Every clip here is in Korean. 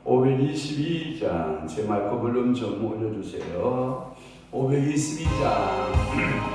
522장 제 마이크 볼륨 좀 올려주세요. 522장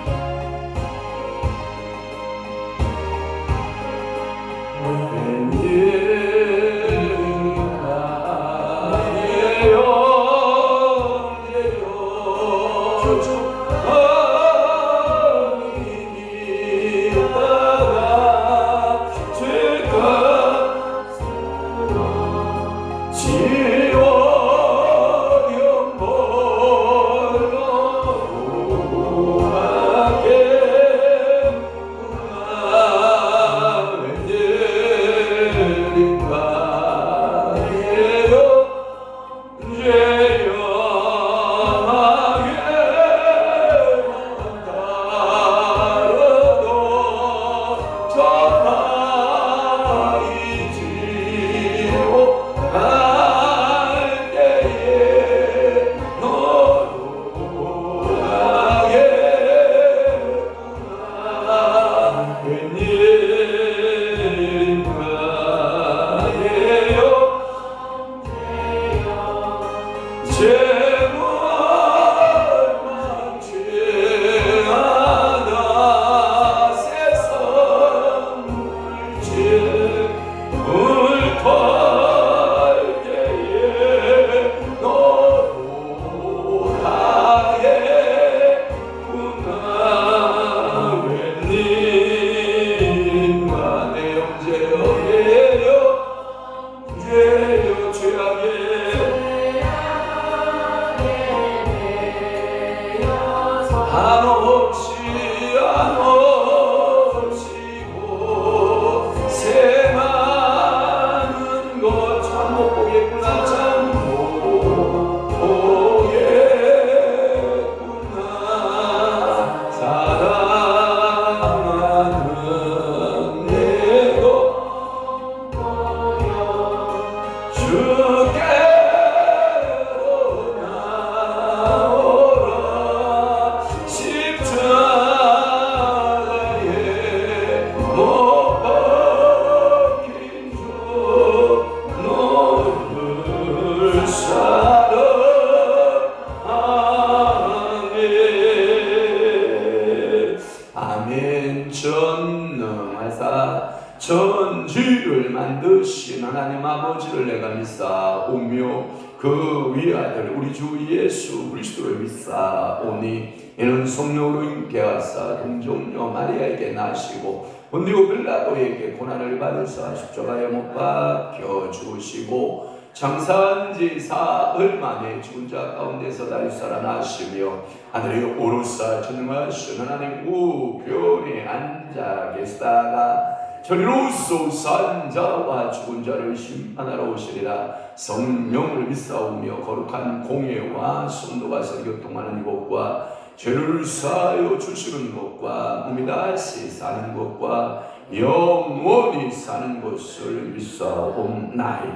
전지를 만드신 하나님 아버지를 내가 믿사오며 그 위아들 우리 주 예수 그리스도를 믿사오니 이는 성령으로 임케하사 동정녀 마리아에게 나시고 본디오 빌라도에게 고난을 받으사 십자가에 못 박혀 죽으시고 장사한 지 사흘 만에 죽은 자 가운데서 다시 살아나시며 하늘에 오르사 전능하신 하나님 우편에 앉아 계시다가 저리로서 산 자와 죽은 자를 심판하러 오시리라. 성령을 믿사오며 거룩한 공예와 성도가 교통하는 이것과 죄를 사하여 주시는 것과 몸이 다시 사는 것과 영원히 사는 것을 믿사옵나이다.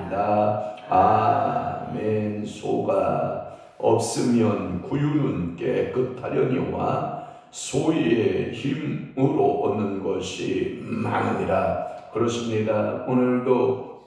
아멘. 소가 없으면 구유는 깨끗하려니와 소의 힘으로 얻는 것이 많으니라. 그렇습니다. 오늘도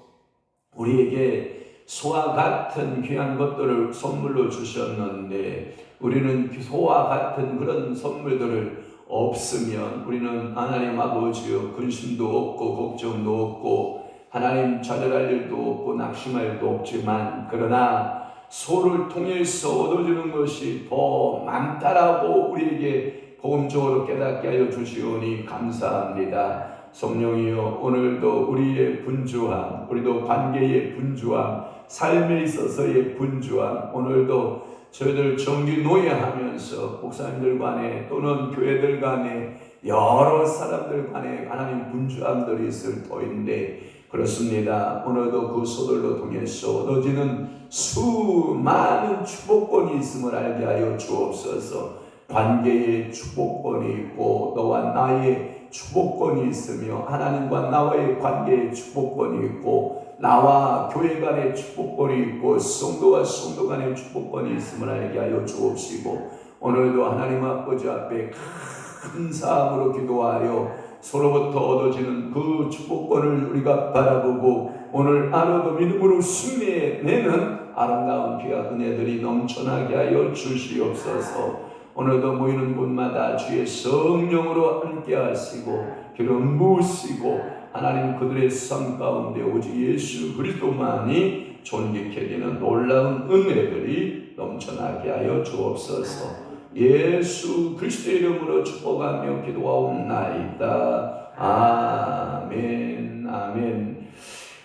우리에게 소와 같은 귀한 것들을 선물로 주셨는데 우리는 소와 같은 그런 선물들을 없으면 우리는 하나님 아버지여 근심도 없고 걱정도 없고 하나님 좌절할 일도 없고 낙심할 일도 없지만 그러나 소를 통해서 얻어지는 것이 더 많다라고 우리에게 복음적으로 깨닫게 하여 주시오니 감사합니다. 성령이여 오늘도 우리의 분주함, 우리도 관계의 분주함, 삶에 있어서의 분주함, 오늘도 저희들 정기 노예하면서 목사님들 간에 또는 교회들 간에 여러 사람들 간에 하나님 분주함들이 있을 터인데 그렇습니다. 오늘도 그 소들로 통해서 얻어지는 수많은 축복권이 있음을 알게 하여 주옵소서. 관계의 축복권이 있고 너와 나의 축복권이 있으며 하나님과 나와의 관계의 축복권이 있고 나와 교회 간의 축복권이 있고 성도와 성도 간의 축복권이 있음을 알게 하여 주옵시고 오늘도 하나님 아버지 앞에 큰 사함으로 기도하여 서로부터 얻어지는 그 축복권을 우리가 바라보고 오늘 하루도 믿음으로 승리해내는 아름다운 귀한 은혜들이 넘쳐나게 하여 주시옵소서. 오늘도 모이는 곳마다 주의 성령으로 함께 하시고 기름 부으시고 하나님 그들의 삶 가운데 오직 예수 그리스도만이 존귀케 되는 놀라운 은혜들이 넘쳐나게 하여 주옵소서. 예수 그리스도의 이름으로 축복하며 기도하옵나이다. 아멘. 아멘.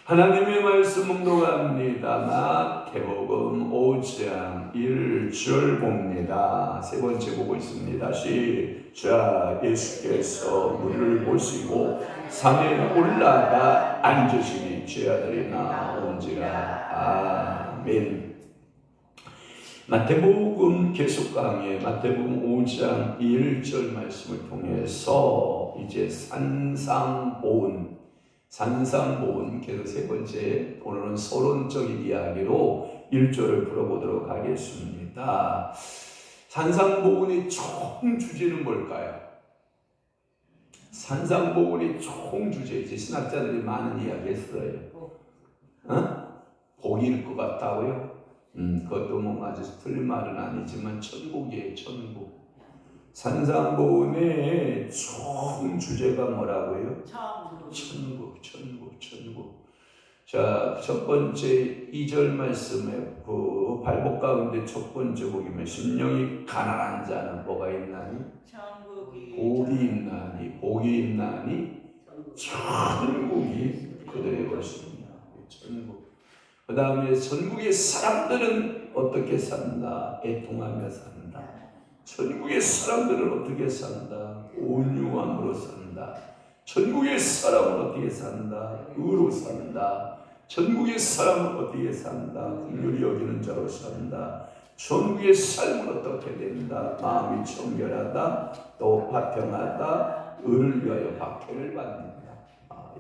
하나님의 말씀 묵독합니다. 마태복음 5장 1절 봅니다. 세 번째 보고 있습니다. 시작. 예수께서 무리를 보시고 산에 올라가 앉으시니 죄아들이 나온지라. 아멘. 마태복음 계속 강의 마태복음 5장 1절 말씀을 통해서 이제 산상보훈 계속 세 번째 오늘은 서론적인 이야기로 1절을 풀어보도록 하겠습니다. 산상보훈의 총 주제는 뭘까요? 산상보훈의 총 주제, 이제 신학자들이 많은 이야기 했어요. 복일 것 같다고요? 그것도 뭐 아주 틀린 말은 아니지만 천국이에요. 천국. 산상보훈의 총 주제가 뭐라고요? 천국. 자, 첫 번째 2절 말씀에 그 발복 가운데 첫 번째 복이면 심령이 가난한 자는 뭐가 있나니? 복이 있나니 천국이 그들의 것입니다. 천국. 그 다음에 천국의 사람들은 어떻게 산다? 애통하며 산다. 천국의 사람들은 어떻게 산다? 온유함으로 산다. 천국의 사람은 어떻게 산다? 의로 산다. 천국의 사람은 어떻게 산다? 긍휼히 여기는 자로 산다. 천국의 삶은 어떻게 된다? 마음이 청결하다, 또 화평하다, 의를 위하여 박해를 받는다.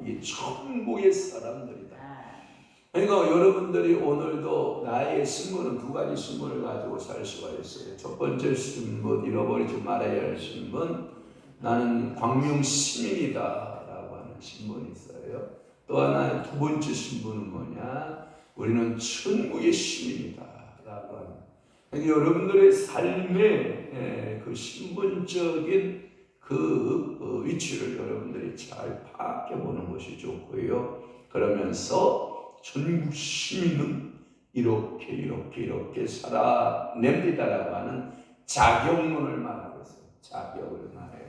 이게 천국의 사람들이다. 그러니까 여러분들이 오늘도 나의 신분은 두 가지 신분을 가지고 살 수가 있어요. 첫 번째 신분, 잃어버리지 말아야 할 신분, 나는 광명 시민이다 라고 하는 신분이 있어요. 또 하나 두 번째 신분은 뭐냐? 우리는 천국의 시민이다 라고 하는. 그러니까 여러분들의 삶의 그 신분적인 그 위치를 여러분들이 잘 파악해 보는 것이 좋고요. 그러면서 천국 시민은 이렇게 살아냅니다라고 하는 자격론을 말하고 있어요. 자격을 말해요.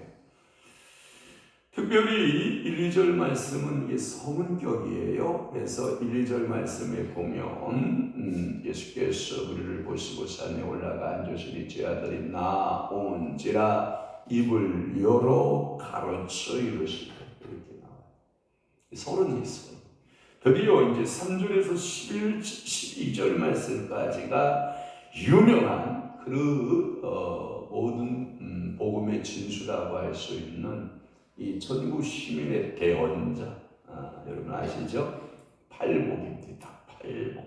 특별히 1, 2절 말씀은 이게 서문격이에요. 그래서 1, 2절 말씀에 보면 예수께서 우리를 보시고 산에 올라가 앉으시니 죄아들이 나온지라 입을 열어 가로쳐 이르시되 이렇게 나와요. 서론이 있어요. 드디어 이제 3절에서 12절 말씀까지가 유명한 그 모든 복음의 진수라고 할 수 있는 이 천국 시민의 대언자, 여러분 아시죠? 팔복입니다. 팔복.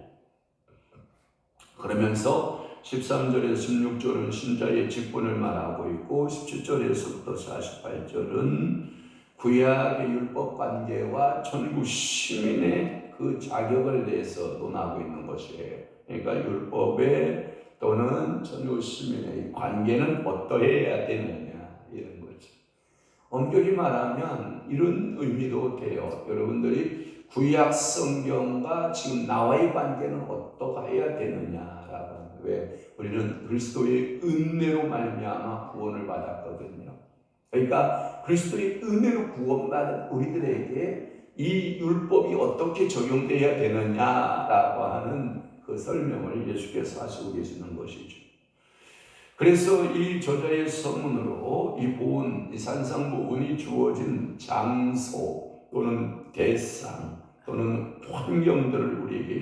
그러면서 13절에서 16절은 신자의 직분을 말하고 있고 17절에서부터 48절은 구약의 율법 관계와 천국 시민의 그 자격을 내서 논하고 있는 것이에요. 그러니까 율법의 또는 천국 시민의 관계는 어떠해야 되느냐 이런 거죠. 엄격히 말하면 이런 의미도 돼요. 여러분들이 구약 성경과 지금 나와의 관계는 어떠해야 되느냐라고 하는. 왜? 우리는 그리스도의 은혜로 말미암아 구원을 받았거든요. 그러니까 그리스도의 은혜로 구원받은 우리들에게 이 율법이 어떻게 적용되어야 되느냐라고 하는 그 설명을 예수께서 하시고 계시는 것이죠. 그래서 이 저자의 서문으로 이 보훈, 이 산상보훈이 주어진 장소 또는 대상 또는 환경들을 우리에게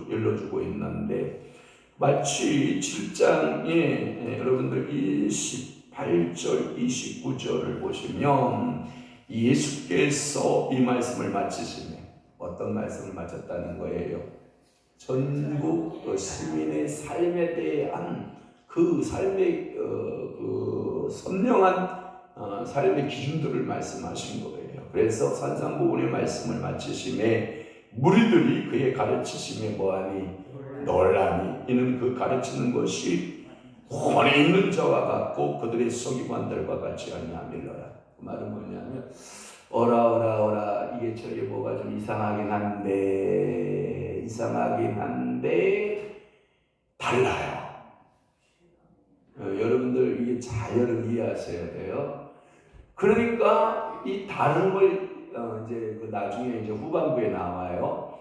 일러주고 있는데 마치 7장에 여러분들 28절, 29절을 보시면 예수께서 이 말씀을 마치시네. 어떤 말씀을 마쳤다는 거예요? 전국 시민의 삶에 대한 그 삶의 그 선명한 삶의 기준들을 말씀하신 거예요. 그래서 산상보훈의 말씀을 마치심에 무리들이 그의 가르치심에 뭐하니 놀라니 이는 그 가르치는 것이 혼에 있는 자와 같고 그들의 서기관들과 같이 아니하밀러라. 그 말은 뭐냐면 오라 이게 저게 뭐가 좀 이상하긴 한데 달라요. 여러분들 이게 잘 이해하셔야 돼요. 그러니까 이 다름을 이제 그 나중에 이제 후반부에 나와요.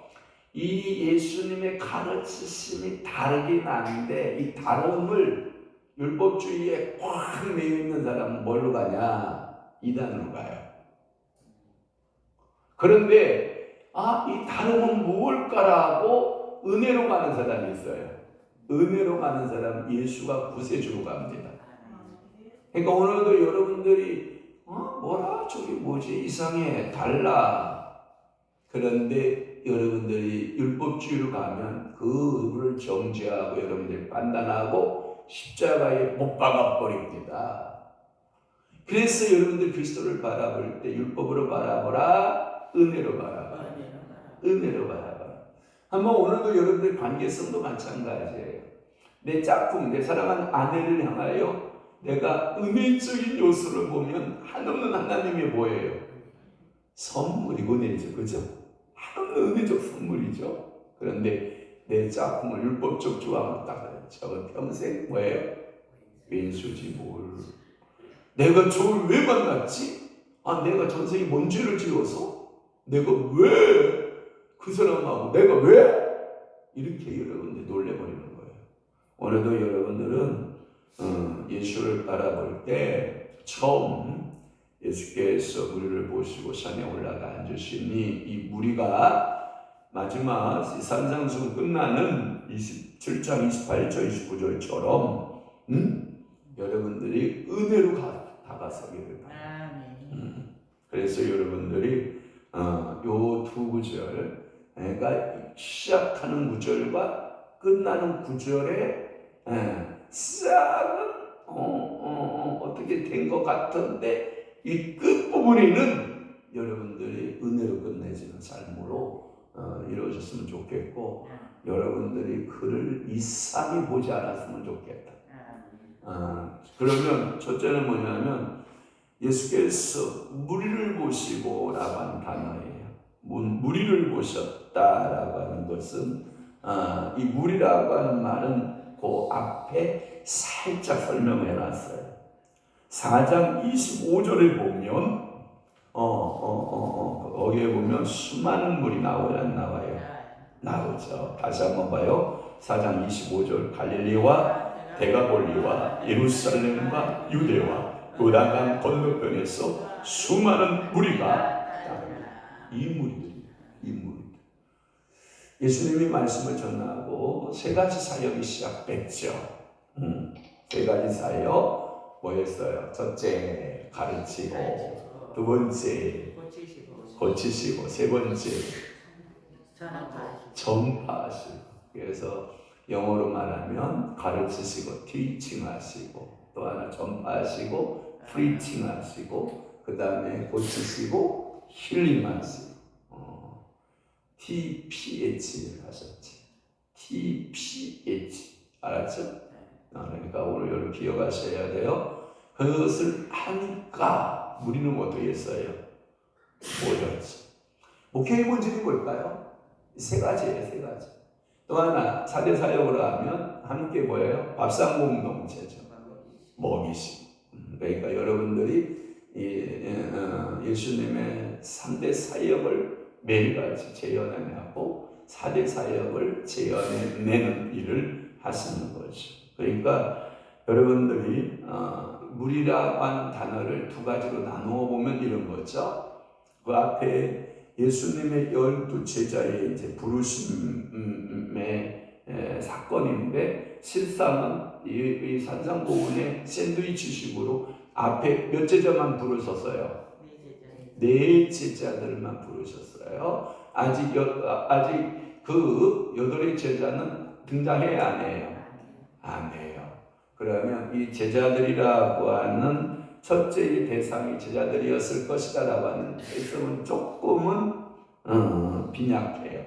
이 예수님의 가르치심이 다르긴 한데 이 다름을 율법주의에 꽉 매여 있는 사람은 뭘로 가냐? 이단으로 가요. 그런데 이 다름은 무엇일까라고 은혜로 가는 사람이 있어요. 은혜로 가는 사람 예수가 구세주로 갑니다. 그러니까 오늘도 여러분들이 뭐라 저게 뭐지 이상해 달라. 그런데 여러분들이 율법주의로 가면 그를 정죄하고 여러분들이 판단하고 십자가에 못 박아 버립니다. 그래서 여러분들 그리스도를 바라볼 때 율법으로 바라보라, 은혜로 바라보라. 은혜로 바라보라. 한번 오늘도 여러분들 관계성도 마찬가지예요. 내 짝꿍, 내 사랑하는 아내를 향하여 내가 은혜적인 요소를 보면 한없는 하나님의 뭐예요? 선물이고 내죠. 그죠? 한없는 은혜적 선물이죠. 그런데 내 짝꿍을 율법적 조항을 따라요. 저건 평생 뭐예요? 왼수지 뭘. 내가 저를 왜 만났지? 내가 전생에 뭔 죄를 지어서? 내가 왜 그 사람하고 내가 왜? 이렇게 여러분들 놀래버리는 거예요. 오늘도 여러분들은 예수를 바라볼 때 처음 예수께서 우리를 보시고 산에 올라가 앉으시니 이 무리가 마지막 산상수훈 끝나는 27장 28절 29절처럼 여러분들이 은혜로 다가서기를 바랍니다. 그래서 여러분들이 요 두 구절 그러니까 시작하는 구절과 끝나는 구절에 싹은 어떻게 된 것 같은데 이 끝부분에는 여러분들이 은혜로 끝내지는 삶으로 이루어졌으면 좋겠고 여러분들이 그를 이상히 보지 않았으면 좋겠다. 그러면 첫째는 뭐냐면 예수께서 무리를 보시고 라고 하는 단어예요. 무리를 보셨다라고 하는 것은 이 무리라고 하는 말은 그 앞에 살짝 설명을 해놨어요. 4장 25절에 보면 거기에 보면 수많은 물이 나오지 안 나와요? 나오죠. 다시 한번 봐요. 4장 25절 갈릴리와 데가볼리와 예루살렘과 유대와 요단강 건너편에서 수많은 무리가 이 무리들 예수님이 말씀을 전하고 세 가지 사역이 시작됐죠. 세 가지 사역 뭐였어요? 첫째 가르치고, 두 번째 고치시고, 세 번째 전파하시고. 그래서 영어로 말하면 가르치시고, teaching하시고, 또 하나 전파하시고, preaching하시고, 그 다음에 고치시고, 힐링하시고. TPH를 하셨지. TPH 알았죠? 그러니까 오늘 여러분 기억하셔야 돼요. 그것을 하니까 우리는 어떻게 했어요? 모였지. 목회의 본질이 뭘까요? 세 가지예요. 세 가지. 또 하나 4대 사역으로 하면 함께 뭐예요? 밥상 공동체죠. 먹이시. 그러니까 여러분들이 예수님의 3대 사역을 매일같이 재현해내고 4대 사역을 재현해내는 일을 하시는 거죠. 그러니까 여러분들이 무리라고 하는 단어를 두 가지로 나누어 보면 이런 거죠. 그 앞에 예수님의 12제자의 이제 부르심의 사건인데 실상은 이 산상보훈의 샌드위치식으로 앞에 몇 제자만 부르셨어요? 네 제자들만 부르셨어요. 아직 그 8의 제자는 등장해야 안 해요? 안 해요. 그러면 이 제자들이라고 하는 첫째의 대상이 제자들이었을 것이다 라고 하는 해석은 조금은 빈약해요.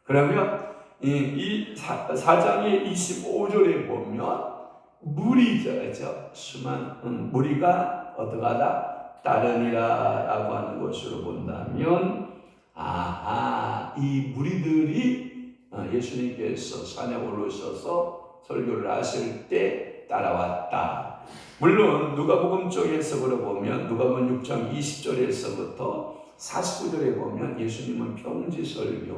그러면 이 4장의 25절에 보면 무리죠. 수많은 무리가 어떡하다? 따르니라 라고 하는 것으로 본다면 이 무리들이 예수님께서 산에 오르셔서 설교를 하실 때 따라왔다. 물론 누가복음 쪽에서 보면 누가복음 6장 20절에서부터 49절에 보면 예수님은 평지설교,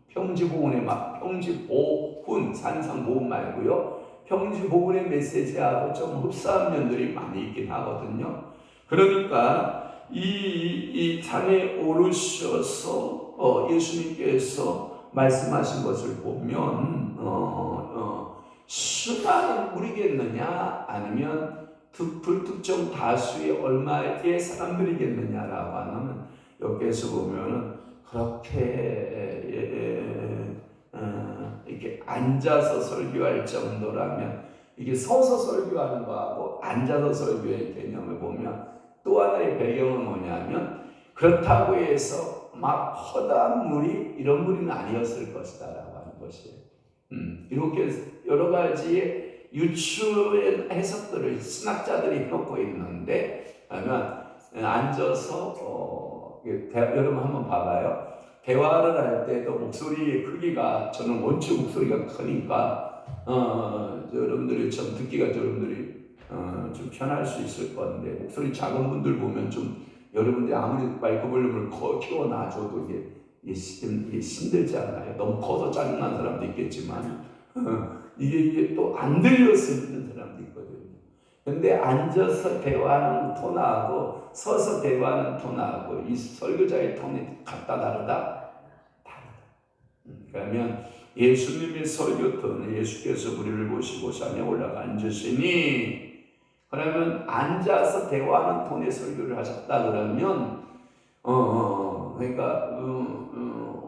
평지보훈의 평지보훈, 산상보훈 말고요, 평지보훈의 메시지하고 좀 흡사한 면들이 많이 있긴 하거든요. 그러니까 이 산에 오르셔서 예수님께서 말씀하신 것을 보면 수많은 무리겠느냐 아니면 불특정 다수의 얼마의 사람들이겠느냐라고 하면 여기에서 보면은 그렇게 이렇게 앉아서 설교할 정도라면, 이게 서서 설교하는 거하고 앉아서 설교의 개념을 보면 또 하나의 배경은 뭐냐면, 그렇다고 해서 막 허다한 무리, 이런 무리는 아니었을 것이다 라고 하는 것이에요. 이렇게 여러 가지의 유추의 해석들을 신학자들이 펴고 있는데, 그러면 앉아서 여러분 한번 봐봐요. 대화를 할 때도 목소리의 크기가, 저는 원체 목소리가 크니까 여러분들이 좀 듣기가 여러분들이 좀 편할 수 있을 건데, 목소리 작은 분들 보면 좀 여러분들이 아무리 마이크 볼륨을 키워놔줘도 이게 힘들지 않나요? 너무 커서 짜증난 사람도 있겠지만 이게 또 안 들렸을 때 사람도 있거든요. 근데 앉아서 대화하는 톤하고 서서 대화하는 톤하고 이 설교자의 톤이 같다 다르다? 다르다. 그러면 예수님의 설교 톤은, 예수께서 우리를 보시고 산에 올라가 앉으시니, 그러면 앉아서 대화하는 톤의 설교를 하셨다 그러면 그러니까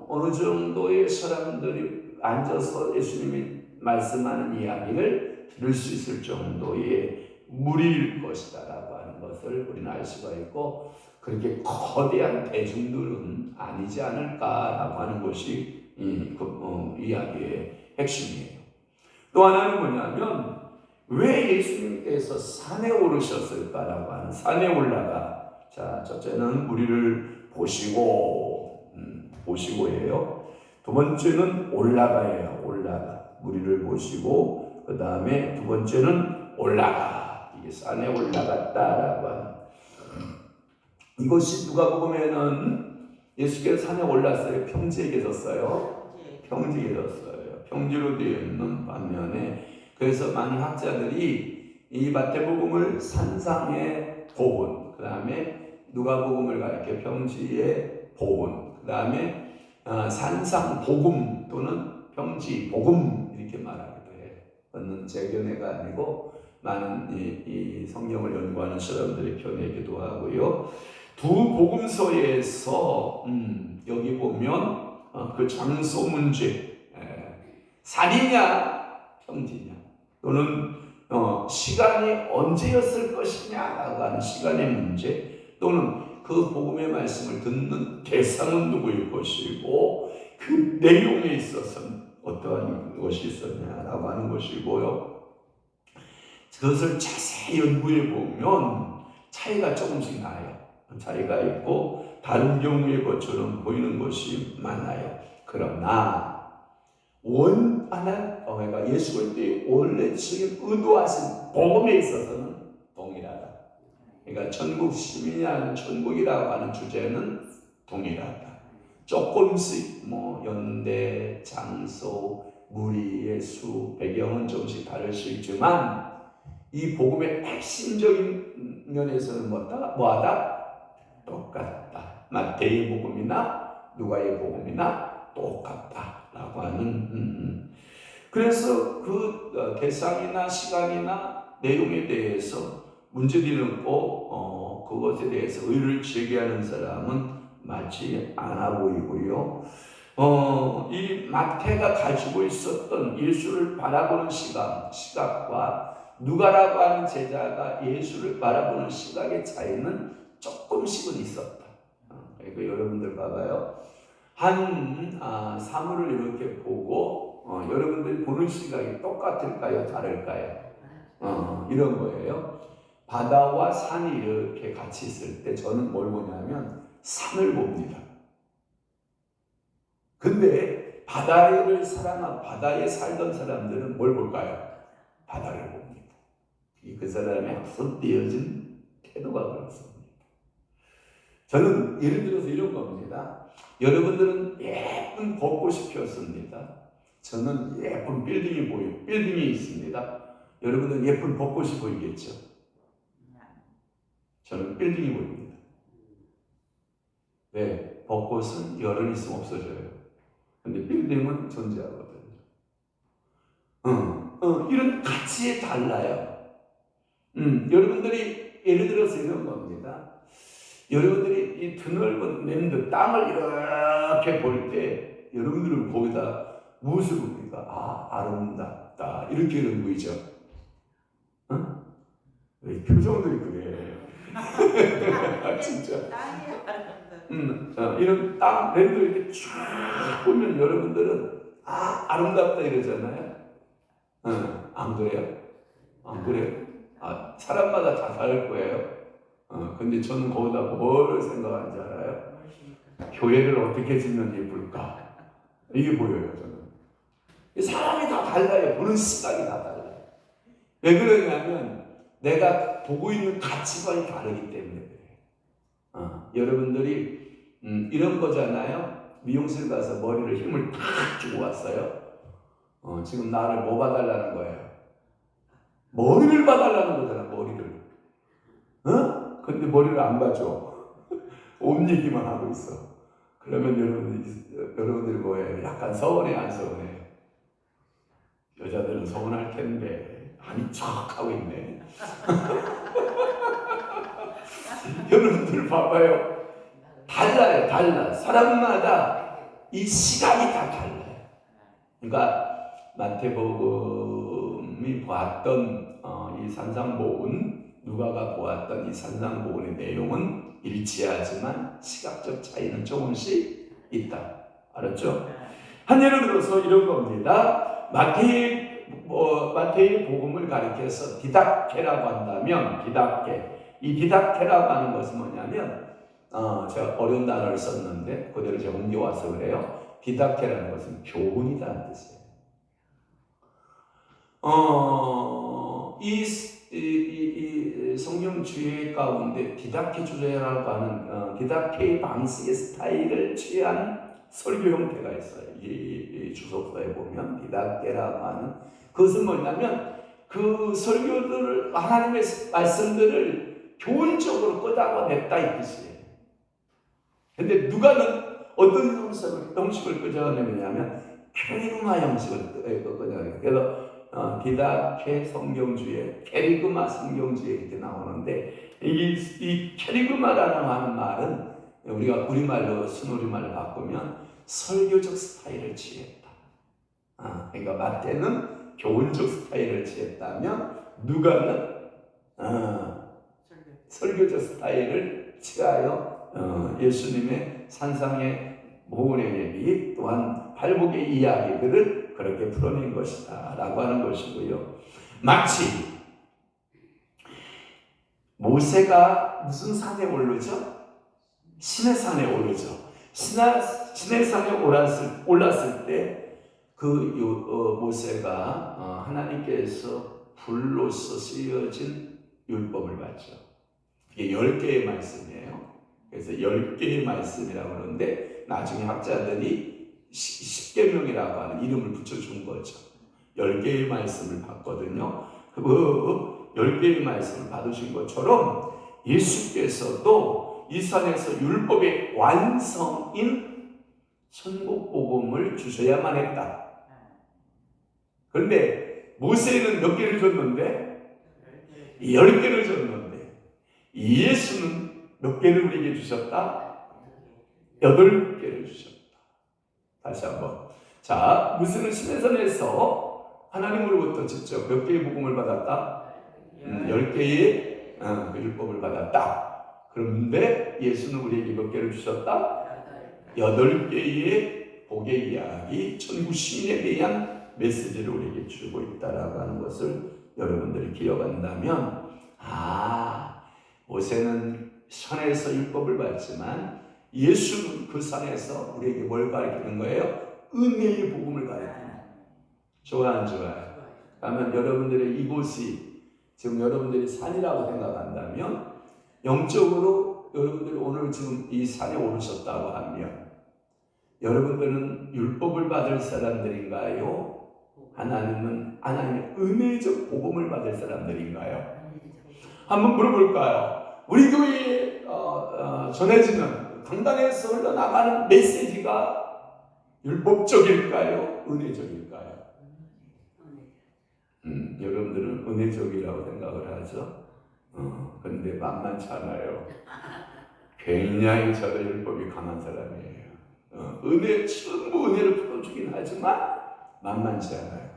어느 정도의 사람들이 앉아서 예수님이 말씀하는 이야기를 들을 수 있을 정도의 무리일 것이다 라고 하는 것을 우리는 알 수가 있고, 그렇게 거대한 대중들은 아니지 않을까라고 하는 것이 이야기의 핵심이에요. 또 하나는 뭐냐면, 왜 예수님께서 산에 오르셨을까라고 하는, 산에 올라가. 자, 첫째는 무리를 보시고예요. 두 번째는 올라가예요. 올라가. 무리를 보시고, 그 다음에 두 번째는 올라가. 이게 산에 올라갔다라고 하는. 이것이 누가복음에는 예수께서 산에 올랐어요? 평지에 계셨어요? 평지에 계셨어요. 평지로 되어 있는 반면에, 그래서 많은 학자들이 이 마태복음을 산상의 보훈, 그 다음에 누가복음을 가리켜 평지의 보훈, 그 다음에 산상복음 또는 평지복음 이렇게 말하기도 해요. 그건 제 견해가 아니고 많은 이 성경을 연구하는 사람들의 견해이기도 하고요. 두 복음서에서 여기 보면 그 장소 문제, 산이냐 평지냐, 또는 시간이 언제였을 것이냐라고 하는 시간의 문제, 또는 그 복음의 말씀을 듣는 대상은 누구일 것이고 그 내용에 있어서는 어떠한 것이 있었냐라고 하는 것이고요. 그것을 자세히 연구해 보면 차이가 조금씩 나요. 차이가 있고 다른 경우의 것처럼 보이는 것이 많아요. 그러나 그러니까 예수 그리스도의 원래 지금 의도하신 복음에 있어서는 동일하다. 그러니까 천국 시민이라는, 천국이라고 하는 주제는 동일하다. 조금씩 연대, 장소, 무리의 수, 배경은 조금씩 다를 수 있지만 이 복음의 핵심적인 면에서는 뭐하다? 똑같다. 마태의 복음이나 누가의 복음이나 똑같다라고 하는. 그래서 그 대상이나 시간이나 내용에 대해서 문제들이 있고 그것에 대해서 의를 제기하는 사람은 많지 않아 보이고요. 이 마태가 가지고 있었던 예수를 바라보는 시각과 누가라고 하는 제자가 예수를 바라보는 시각의 차이는 조금씩은 있었다. 그러니까 여러분들 봐봐요. 사물을 이렇게 보고 여러분들이 보는 시각이 똑같을까요? 다를까요? 이런 거예요. 바다와 산이 이렇게 같이 있을 때 저는 뭘 보냐면 산을 봅니다. 근데 바다에 살던 사람들은 뭘 볼까요? 바다를 봅니다. 그 사람의 학습되어진 태도가 그렇습니다. 저는 예를 들어서 이런 겁니다. 여러분들은 예쁜 벚꽃이 피었습니다. 저는 예쁜 빌딩이 있습니다. 여러분은 예쁜 벚꽃이 보이겠죠? 저는 빌딩이 보입니다. 네, 벚꽃은 열흘 있으면 없어져요. 근데 빌딩은 존재하거든요. 이런 가치에 달라요. 여러분들이 예를 들어서 이런 겁니다. 여러분들이 이 드넓은 랜드, 땅을 이렇게 볼 때 여러분들은 거기다 무엇을 봅니까? 아름답다. 이렇게 보이죠? 왜 표정들이 그래? 진짜. 이런 땅, 랜드 이렇게 쫙 보면 여러분들은 아름답다 이러잖아요. 안 그래요? 안 그래요? 사람마다 다 다를 거예요. 근데 저는 거기다 뭘 생각하는지 알아요? 교회를 어떻게 짓면 예쁠까? 이게 보여요, 저는. 사람이 다 달라요. 보는 시각이 다 달라요. 왜 그러냐면 내가 보고 있는 가치관이 다르기 때문에 그래요. 여러분들이 이런 거잖아요. 미용실 가서 머리를 힘을 탁 주고 왔어요. 지금 나를 뭐 봐달라는 거예요? 머리를 봐달라는 거잖아, 머리를. 근데 머리를 안 봐줘. 옷 얘기만 하고 있어. 그러면 여러분들이 뭐예요? 약간 서운해, 안 서운해? 여자들은 서운할 텐데 아닌 척 하고 있네. 여러분들 봐봐요. 달라. 사람마다 이 시각이 다 달라요. 그러니까 마태복음이 보았던 이 산상보훈, 누가가 보았던 이 산상보훈의 내용은 일치하지만 시각적 차이는 조금씩 있다. 알았죠? 한 예를 들어서 이런 겁니다. 마태의 복음을 가리켜서 디다케라고 한다면, 이 디다케라고 하는 것은 뭐냐면, 제가 어려운 단어를 썼는데 그대로 제가 옮겨와서 그래요. 디다케라는 것은 교훈이라는 뜻이에요. 이 성경 주의 가운데 디다케 주제라고 하는 디다케의 방식의 스타일을 취한 설교 형태가 있어요. 이 주석서에 보면 디다케라고 하는 그것은 뭐냐면 그 설교들을 하나님의 말씀들을 교훈적으로 끄집어냈다 이 뜻이에요. 근데 누가는 어떤 형식을 끄집어내느냐면 캐리그마 형식을 끄집어내요. 그래서 디다케 성경주에, 캐리그마 성경주에 이렇게 나오는데 이 캐리그마라는 하는 말은 우리가 우리말로 순우리말로 바꾸면 설교적 스타일을 취했다. 그러니까 마태는 교훈적 스타일을 취했다면 누가는 설교적 스타일을 취하여 예수님의 산상의 모훈의 예비 또한 팔복의 이야기들을 그렇게 풀어낸 것이다 라고 하는 것이고요. 마치 모세가 무슨 산에 오르죠? 시내산에 오르죠. 시내산에 올랐을 때 그 모세가 하나님께서 불로서 쓰여진 율법을 받죠. 이게 10개의 말씀이에요. 그래서 10개의 말씀이라고 그러는데 나중에 학자들이 10계명이라고 하는 이름을 붙여준 거죠. 10개의 말씀을 받거든요. 그 10개의 말씀을 받으신 것처럼 예수께서도 이 산에서 율법의 완성인 천국복음을 주셔야만 했다. 그런데 모세는 몇 개를 줬는데? 10개를 줬는데 예수는 몇 개를 우리에게 주셨다? 8개를 주셨다. 다시 한번. 자, 무슨 시내산에서 하나님으로부터 직접 몇 개의 복음을 받았다? 10개의 율법을 받았다. 그런데 예수는 우리에게 몇 개를 주셨다? 8개의 복의 이야기, 천국 시민에 대한 메시지를 우리에게 주고 있다라고 하는 것을 여러분들이 기억한다면, 모세는 산에서 율법을 받지만 예수는 그 산에서 우리에게 뭘 가르치는 거예요? 은혜의 복음을 가르치는 거예요. 좋아 안 좋아요? 그러면 여러분들의 이곳이 지금 여러분들이 산이라고 생각한다면, 영적으로 여러분들이 오늘 지금 이 산에 오르셨다고 하면 여러분들은 율법을 받을 사람들인가요? 하나님의 은혜적 복음을 받을 사람들인가요? 한번 물어볼까요? 우리 교회에 전해지는 강단에서 흘러나가는 메시지가 율법적일까요? 은혜적일까요? 여러분들은 은혜적이라고 생각을 하죠. 그런데 만만치 않아요. 굉장히 저도 율법이 강한 사람이에요. 전부 은혜를 풀어주긴 하지만 만만치 않아요.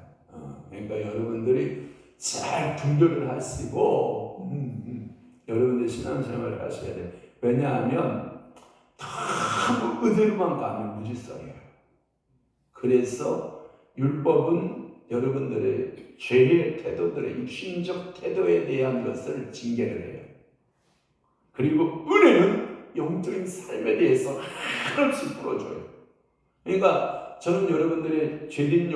그러니까 여러분들이 잘 분별을 하시고 여러분들이 신앙생활을 하셔야 돼요. 왜냐하면 너무 은혜로만 가면 무질서해요. 그래서 율법은 여러분들의 죄의 태도들의 육신적 태도에 대한 것을 징계를 해요. 그리고 은혜는 영적인 삶에 대해서 한없이 풀어줘요. 그러니까 저는 여러분들의 죄된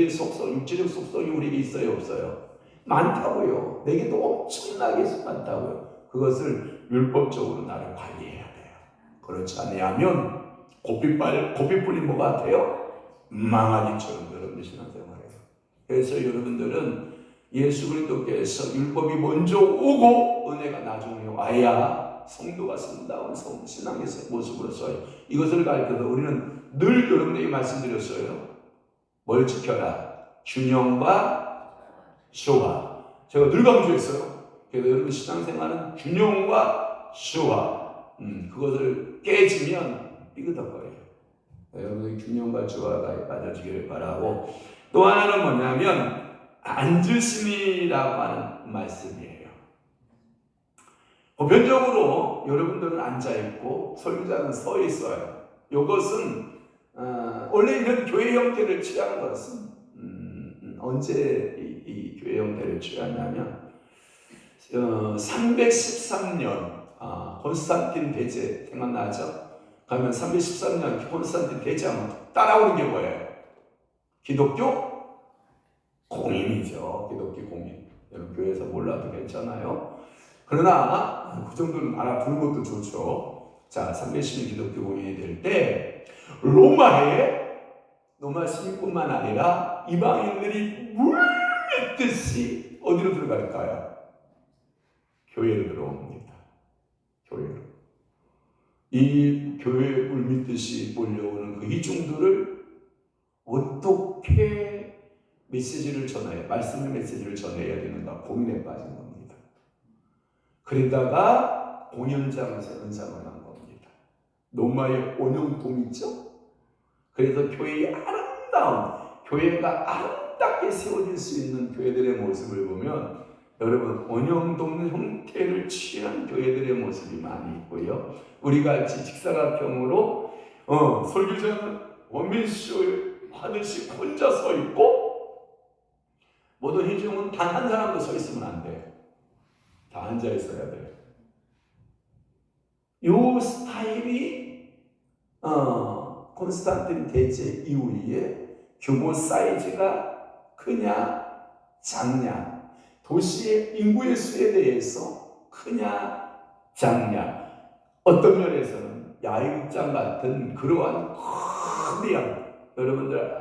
속성, 육체적 속성이 우리에게 있어요, 없어요? 많다고요. 내게도 엄청나게 많다고요. 그것을 율법적으로 나를 관리해야 돼요. 그렇지 않으면 고삐 풀린 뭐 같아요? 망아지처럼 여러분들 신앙생활해요. 그래서 여러분들은 예수 그리스도께서 율법이 먼저 오고 은혜가 나중에 와야 성도가 성다운 신앙의 모습으로 서요. 이것을 가르쳐서 우리는 늘 여러분에게 말씀드렸어요. 뭘 지켜라? 균형과 조화. 제가 늘 강조했어요. 그래서 여러분 신앙생활은 균형과 조화. 그것을 깨지면 삐그덕거려요. 여러분의 균형과 조화가 빠져지기를 바라고, 또 하나는 뭐냐면 앉으심이라고 하는 말씀이에요. 보편적으로 여러분들은 앉아있고 설교자는 서 있어요. 이것은 원래 이런 교회 형태를 취한 것은 언제 이 교회 형태를 취하냐면 313년 콘스탄틴 대제 생각나죠? 그러면 313년 콘스탄틴 대제하면 따라오는 게 뭐예요? 기독교 공인이죠. 기독교 공인. 여러분 교회에서 몰라도 괜찮아요. 그러나 그 정도는 알아두는 것도 좋죠. 자, 310년 기독교 공인이 될 때 로마 시민뿐만 아니라 이방인들이 물밀듯이 어디로 들어갈까요? 교회로 들어옵니다. 교회로. 이 교회에 물밀듯이 몰려오는 그 이중들을 어떻게 메시지를 전해야, 말씀의 메시지를 전해야 되는가 고민에 빠진 겁니다. 그러다가 공연장에서 은상을 한 겁니다. 로마의 원형돔 있죠? 그래서 교회의 교회가 아름답게 세워질 수 있는 교회들의 모습을 보면 여러분 원형돔 형태를 취한 교회들의 모습이 많이 있고요. 우리같이 직사각형으로 설교자는 원맨쇼 하듯이 혼자 서 있고, 모든 회중은 단 한 사람도 서 있으면 안 돼요. 다 앉아 있어야 돼요. 이 스타일이 콘스탄틴 대제 이후에 규모 사이즈가 크냐 작냐, 도시의 인구의 수에 대해서 크냐 작냐, 어떤 면에서는 야유극장 같은 그러한 거대한, 여러분들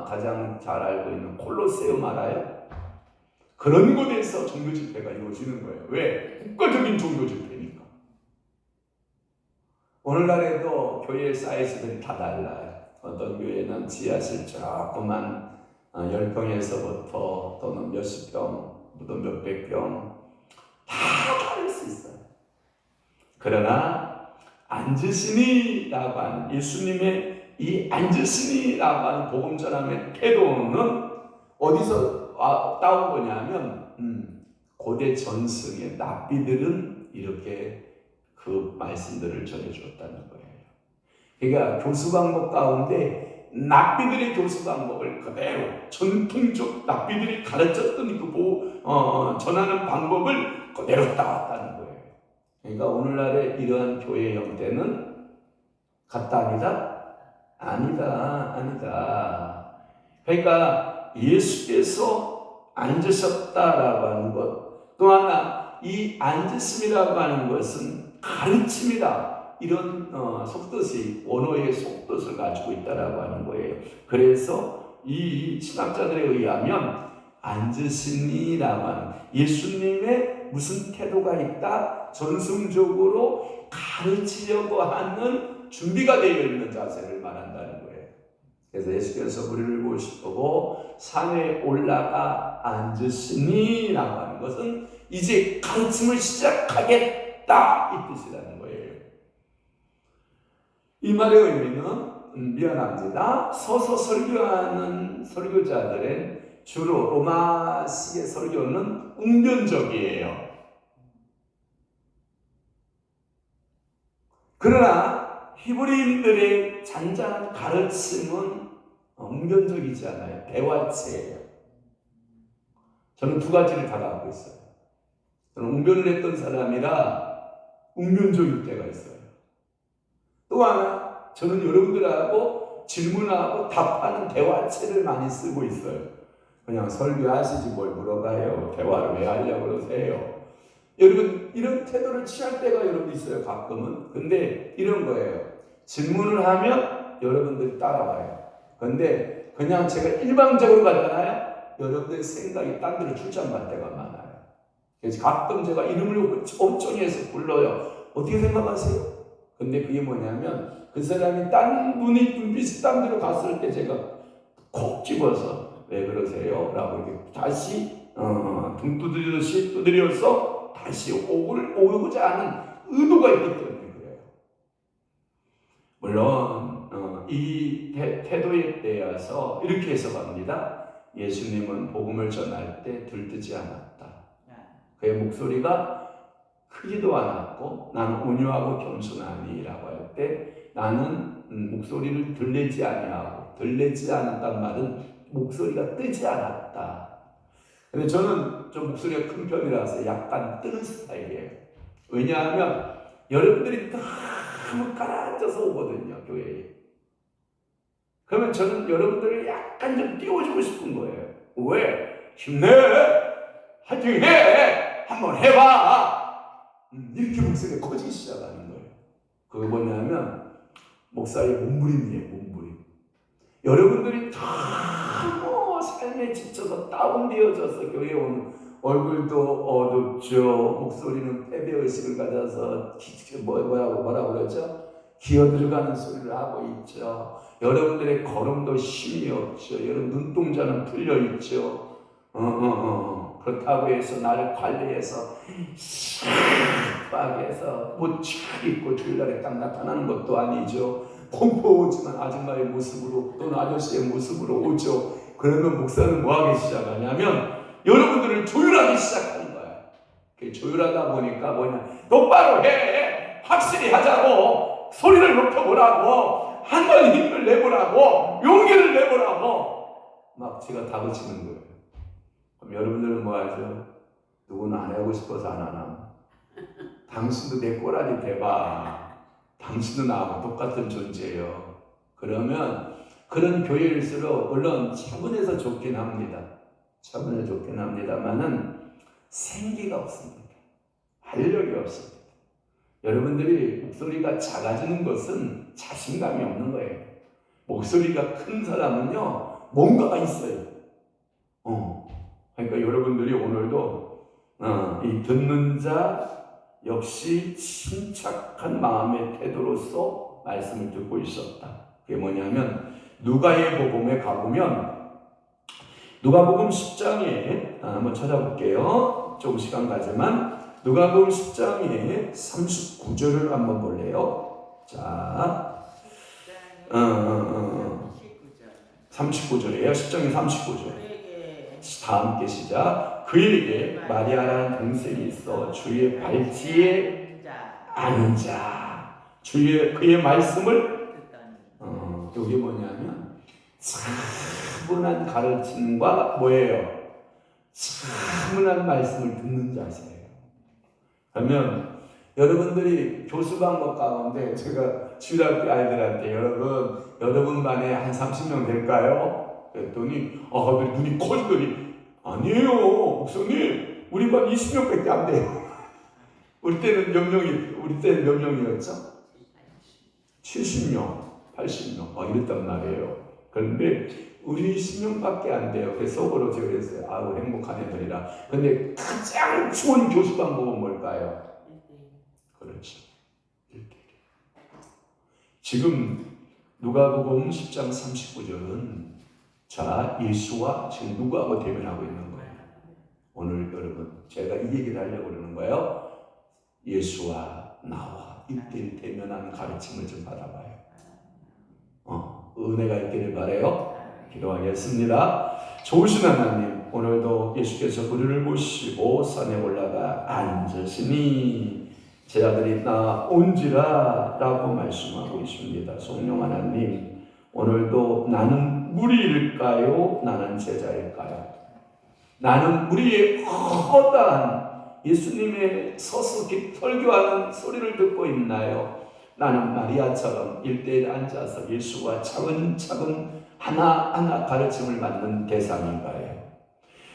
가장 잘 알고 있는 콜로세움 알아요? 그런 곳에서 종교 집회가 이루어지는 거예요. 왜? 국가적인 종교 집회니까. 오늘날에도 교회 사이즈들이 다 달라요. 어떤 교회는 지하실 조그만 10평에서부터 또는 몇십 평, 또는 몇백 평 다 다를 수 있어요. 그러나 앉으시니라고 하는 예수님의 이 앉으시니라고 하는 복음 전함의 태도는 어디서 따온 거냐면 고대 전승의 납비들은 이렇게 그 말씀들을 전해주었다는 거예요. 그러니까 교수 방법 가운데 납비들의 교수 방법을 그대로 전통적 납비들이 가르쳤던 전하는 방법을 그대로 따왔다는 거예요. 그러니까 오늘날의 이러한 교회 형태는 같다 아니다? 아니다. 그러니까 예수께서 앉으셨다라고 하는 것, 또 하나 이 앉으심이라고 하는 것은 가르침이다. 이런 속뜻이 원어의 속뜻을 가지고 있다라고 하는 거예요. 그래서 이 신학자들에 의하면 앉으시니라고 하는 예수님의 무슨 태도가 있다? 전승적으로 가르치려고 하는 준비가 되어 있는 자세를 말한다는 거예요. 그래서 예수께서 우리를 보시고 산에 올라가 앉으시니라고 하는 것은 이제 가르침을 시작하겠다 이 뜻이라는 거예요. 이 말의 의미는 미안합니다. 서서 설교하는 설교자들은 주로 로마식의 설교는 웅변적이에요. 그러나 히브리인들의 잔잔한 가르침은 웅변적이지 않아요. 대화체예요. 저는 두 가지를 다 갖고 있어요. 저는 웅변을 했던 사람이라 웅변적일 때가 있어요. 또 하나, 저는 여러분들하고 질문하고 답하는 대화체를 많이 쓰고 있어요. 그냥 설교하시지 뭘 물어봐요. 대화를 왜 하려고 그러세요? 여러분 이런 태도를 취할 때가 여러분 있어요. 가끔은. 근데 이런 거예요. 질문을 하면 여러분들이 따라와요. 근데 그냥 제가 일방적으로 가잖아요. 여러분들의 생각이 딴 데로 출장갈 때가 많아요. 그래서 가끔 제가 이름을 엄청해서 불러요. 어떻게 생각하세요? 근데 그게 뭐냐면 그 사람이 딴 분이 눈빛이 딴 데로 갔을 때 제가 콕 집어서 왜 그러세요? 라고 이렇게 다시 등 두드리듯이 두드려서 다시 오고자 하는 의도가 있기 때문에 그래요. 물론 이 태도에 대해서 이렇게 해석합니다. 예수님은 복음을 전할 때 들뜨지 않았다. 그의 목소리가 크지도 않았고 나는 온유하고 겸손하니라고 할 때 나는 목소리를 들리지 아니하고 들리지 않았단 말은 목소리가 뜨지 않았다. 근데 저는 좀 목소리가 큰 편이라서 약간 뜨는 스타일이에요. 왜냐하면 여러분들이 너무 가라앉아서 오거든요, 교회에. 그러면 저는 여러분들을 약간 좀 띄워주고 싶은 거예요. 왜? 힘내! 화이팅 해! 한번 해봐! 이렇게 목소리가 커지기 시작하는 거예요. 그게 뭐냐면 목사의 몸부림이에요, 몸부림. 여러분들이 너무 삶에 지쳐서 다운되어져서 교회에 오는 얼굴도 어둡죠. 목소리는 패배의식을 가져서 뭐라고 그러죠? 기어들어가는 소리를 하고 있죠. 여러분들의 걸음도 힘이 없죠. 여러분 눈동자는 풀려있죠. 그렇다고 해서 나를 관리해서 샤프하게 해서 옷 잘 입고 주일날에 딱 나타나는 것도 아니죠. pompo지만 아줌마의 모습으로 또는 아저씨의 모습으로 오죠. 그러면 목사는 뭐하기 시작하냐면 여러분들을 조율하기 시작하는 거야. 조율하다 보니까 뭐냐, 똑바로 해, 확실히 하자고, 소리를 높여보라고, 한 번 힘을 내보라고, 용기를 내보라고 막 제가 다그치는 거예요. 그럼 여러분들은 뭐하죠? 누구는 안 하고 싶어서 안 하나? 당신도 내 꼬라지 대봐. 당신도 나하고 똑같은 존재예요. 그러면 그런 교회일수록 물론 차분해서 좋긴 합니다. 차분해서 좋긴 합니다만은 생기가 없습니다. 활력이 없습니다. 여러분들이 목소리가 작아지는 것은 자신감이 없는 거예요. 목소리가 큰 사람은요 뭔가가 있어요. 그러니까 여러분들이 오늘도 이 듣는 자 역시 침착한 마음의 태도로서 말씀을 듣고 있었다. 그게 뭐냐면 누가의 복음에 가보면 누가복음 10장에 한번 찾아볼게요. 조금 시간 가지만 누가복음 10장에 39절을 한번 볼래요. 자, 39절이에요. 10장에 39절. 다 함께 시작. 그에게 마리아라는 동생이 있어 주의 발치에 앉아 그의 말씀을 이게 뭐냐면 차분한 가르침과 뭐예요? 차분한 말씀을 듣는 자세예요. 그러면 여러분들이 교수 방법 가운데 제가 주일학교 아이들한테 여러분 반에 한 30명 될까요? 그랬더니 아들 눈이 커지더니 아니에요 목사님 우리 반 20명밖에 안 돼요. 우리 때는 몇 명이었죠? 70명, 80명 이랬단 말이에요. 그런데 우리 10명밖에 안 돼요. 그래서 속으로 제가 그랬어요. 아우 행복한 애들이라. 근데 가장 좋은 교수 방법은 뭘까요? 그렇죠. 1대1. 지금 누가복음 10장 39절은 자 예수와 지금 누구하고 대면하고 있는 거예요. 오늘 여러분 제가 이 얘기를 하려고 그러는 거예요. 예수와 나와 1대1 대면하는 가르침을 좀 받아봐요. 은혜가 있기를 바라요. 기도하겠습니다. 좋으신 하나님, 오늘도 예수께서 우리를 모시고 산에 올라가 앉으시니 제 아들이 나온지라 라고 말씀하고 있습니다. 성령 하나님, 오늘도 나는 무리일까요? 나는 제자일까요? 나는 무리의 허다한 예수님의 서서 설교하는 소리를 듣고 있나요? 나는 마리아처럼 1대1 앉아서 예수와 차근차근 하나하나 가르침을 받는 대상인가요?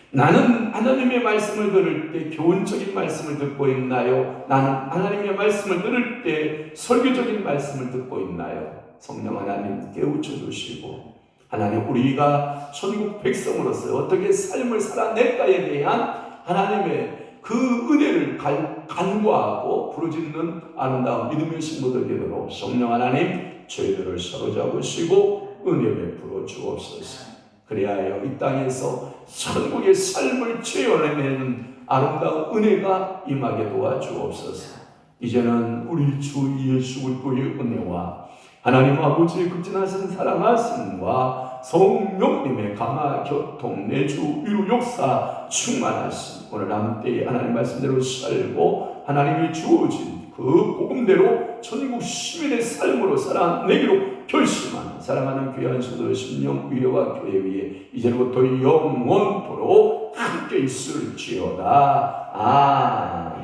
나는 하나님의 말씀을 들을 때 교훈적인 말씀을 듣고 있나요? 나는 하나님의 말씀을 들을 때 설교적인 말씀을 듣고 있나요? 성령 하나님 깨우쳐 주시고 하나님 우리가 천국 백성으로서 어떻게 삶을 살아낼까에 대한 하나님의 그 은혜를 간구하고 부르짖는 아름다운 믿음의 신부들 되도록 성령 하나님 저희들을 사로잡으시고 은혜 베풀어 주옵소서. 그리하여 이 땅에서 천국의 삶을 체험해내는 아름다운 은혜가 임하게 도와주옵소서. 이제는 우리 주 예수 그리스도의 은혜와 하나님 아버지의 극진하신 사랑하심과 성령님의 감화 교통 내주 위로 역사 충만하심 오늘 남은 때에 하나님 말씀대로 살고 하나님이 주어진 그 복음대로 천국 시민의 삶으로 살아내기로 결심하는 사랑하는 귀한 성도 심령 위로와 교회 위에 이제부터 영원토록 함께 있을지어다.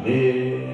아멘.